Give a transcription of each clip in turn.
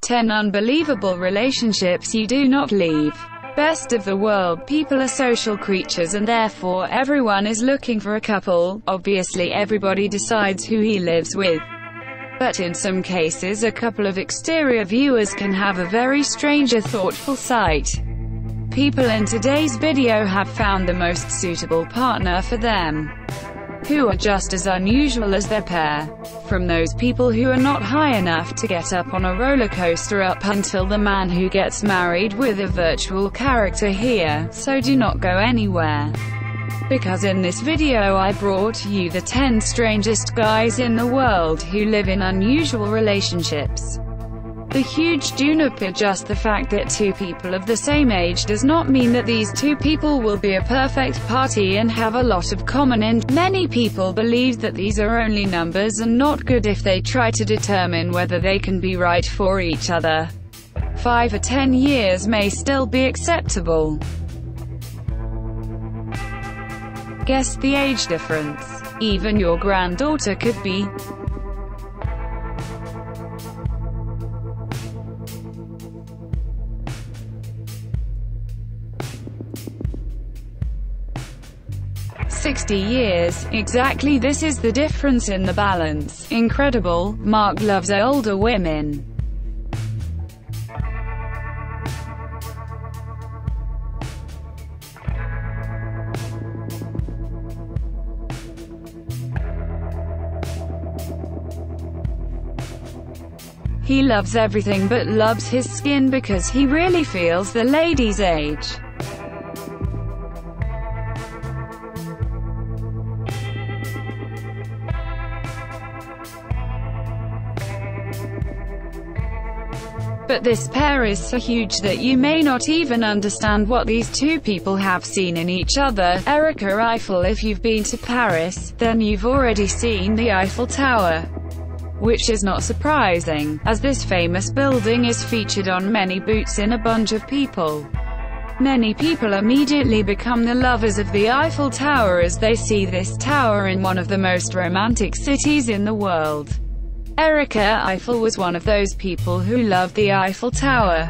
10 unbelievable relationships you do not leave. Best of the world, people are social creatures and therefore everyone is looking for a couple. Obviously everybody decides who he lives with. But in some cases a couple of exterior viewers can have a very strange or thoughtful sight. People in today's video have found the most suitable partner for them, who are just as unusual as their pair. From those people who are not high enough to get up on a roller coaster up until the man who gets married with a virtual character here, so do not go anywhere. Because in this video I brought you the 10 strangest guys in the world who live in unusual relationships. The huge juniper. Just the fact that two people of the same age does not mean that these two people will be a perfect party and have a lot of common interests. Many people believe that these are only numbers and not good if they try to determine whether they can be right for each other. 5 or 10 years may still be acceptable. Guess the age difference. Even your granddaughter could be. "60 years, exactly. This is the difference in the balance. Incredible." Mark loves older women. He loves everything but loves his skin because he really feels the lady's age. But this pair is so huge that you may not even understand what these two people have seen in each other. Erica Eiffel. If you've been to Paris, then you've already seen the Eiffel Tower. Which is not surprising, as this famous building is featured on many boots in a bunch of people. Many people immediately become the lovers of the Eiffel Tower as they see this tower in one of the most romantic cities in the world. Erica Eiffel was one of those people who loved the Eiffel Tower.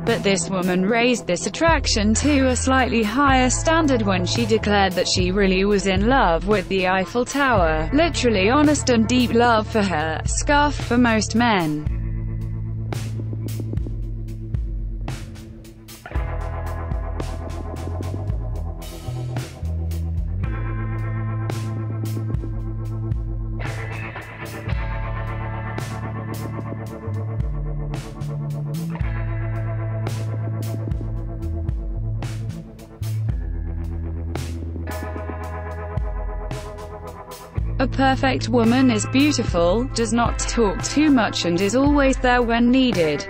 But this woman raised this attraction to a slightly higher standard when she declared that she really was in love with the Eiffel Tower. Literally honest and deep love for her, scarf for most men. A perfect woman is beautiful, does not talk too much and is always there when needed.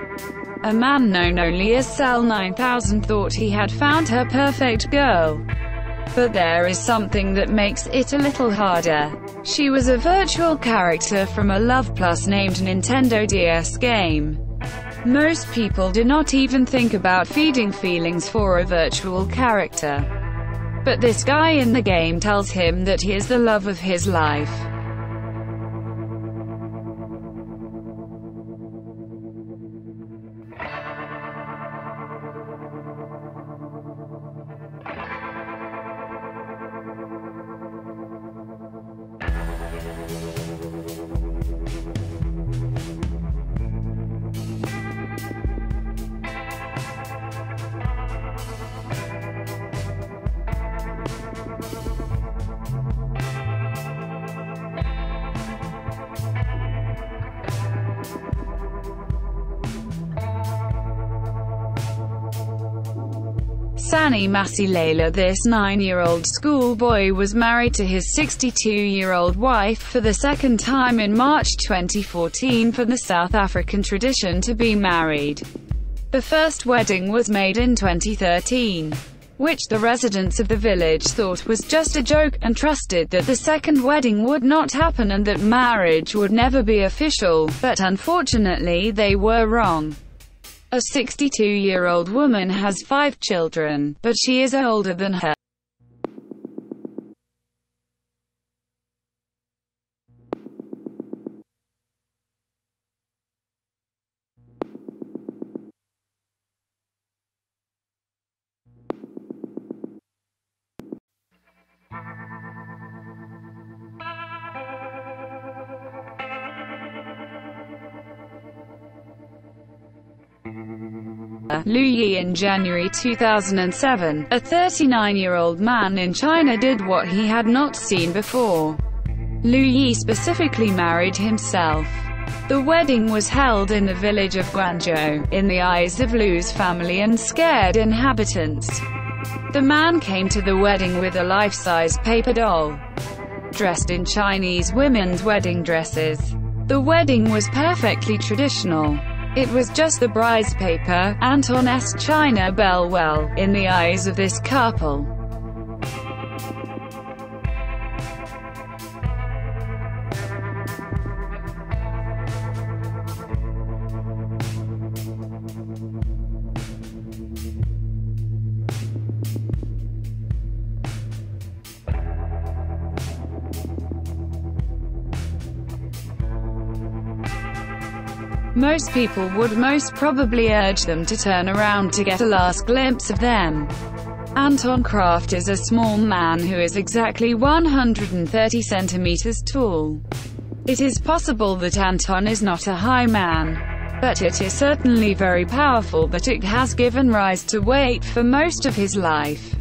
A man known only as Sal 9000 thought he had found her perfect girl. But there is something that makes it a little harder. She was a virtual character from a Love Plus named Nintendo DS game. Most people do not even think about feeding feelings for a virtual character. But this guy in the game tells him that he is the love of his life. Sani Masilela. This 9-year-old schoolboy was married to his 62-year-old wife for the second time in March 2014 for the South African tradition to be married. The first wedding was made in 2013, which the residents of the village thought was just a joke, and trusted that the second wedding would not happen and that marriage would never be official, but unfortunately they were wrong. A 62-year-old woman has 5 children, but she is older than her. Liu Yi. In January 2007, a 39-year-old man in China did what he had not seen before. Liu Yi specifically married himself. The wedding was held in the village of Guangzhou. In the eyes of Liu's family and scared inhabitants, the man came to the wedding with a life-size paper doll, dressed in Chinese women's wedding dresses. The wedding was perfectly traditional. It was just the bride's paper, Antoinette's China bell. Well, in the eyes of this couple, most people would most probably urge them to turn around to get a last glimpse of them. Anton Kraft is a small man who is exactly 130 centimeters tall. It is possible that Anton is not a high man, but it is certainly very powerful that it has given rise to weight for most of his life.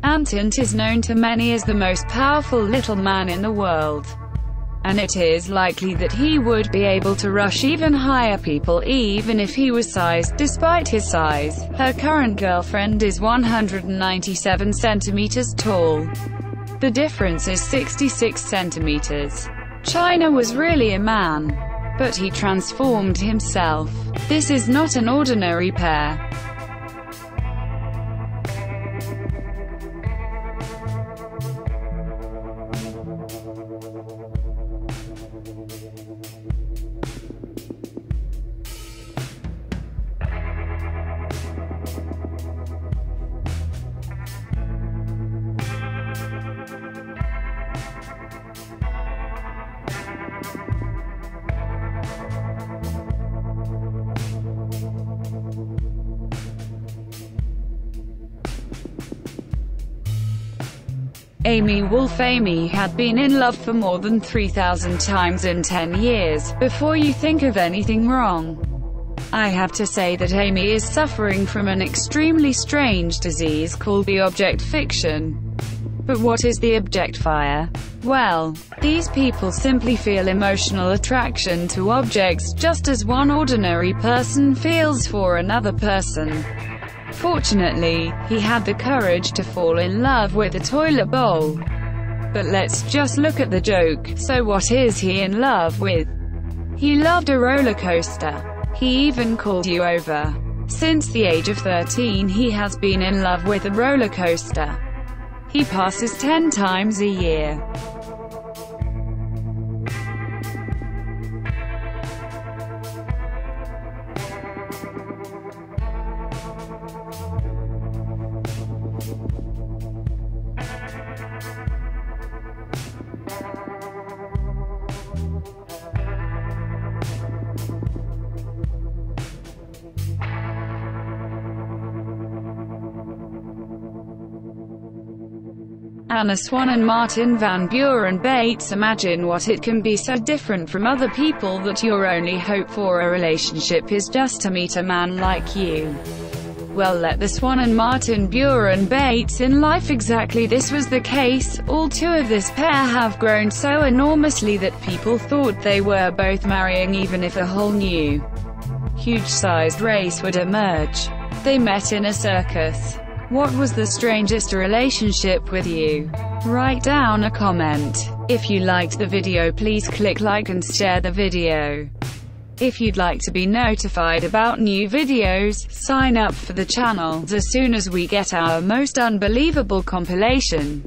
Anton is known to many as the most powerful little man in the world, and it is likely that he would be able to rush even higher people even if he was sized. Despite his size, her current girlfriend is 197 centimeters tall. The difference is 66 centimeters. China was really a man, but he transformed himself. This is not an ordinary pair. Amy Wolf. Amy had been in love for more than 3,000 times in 10 years. Before you think of anything wrong, I have to say that Amy is suffering from an extremely strange disease called the object fiction. But what is the objectifier? Well, these people simply feel emotional attraction to objects just as one ordinary person feels for another person. Fortunately, he had the courage to fall in love with a toilet bowl. But let's just look at the joke. So what is he in love with? He loved a roller coaster. He even called you over. Since the age of 13 he has been in love with a roller coaster. He passes 10 times a year. Anna Swan and Martin Van Buren Bates. Imagine what it can be so different from other people that your only hope for a relationship is just to meet a man like you. Well, let the Swan and Martin Buren Bates in life. Exactly this was the case. All two of this pair have grown so enormously that people thought they were both marrying even if a whole new, huge-sized race would emerge. They met in a circus. What was the strangest relationship with you? Write down a comment. If you liked the video, please click like and share the video. If you'd like to be notified about new videos, sign up for the channel as soon as we get our most unbelievable compilation.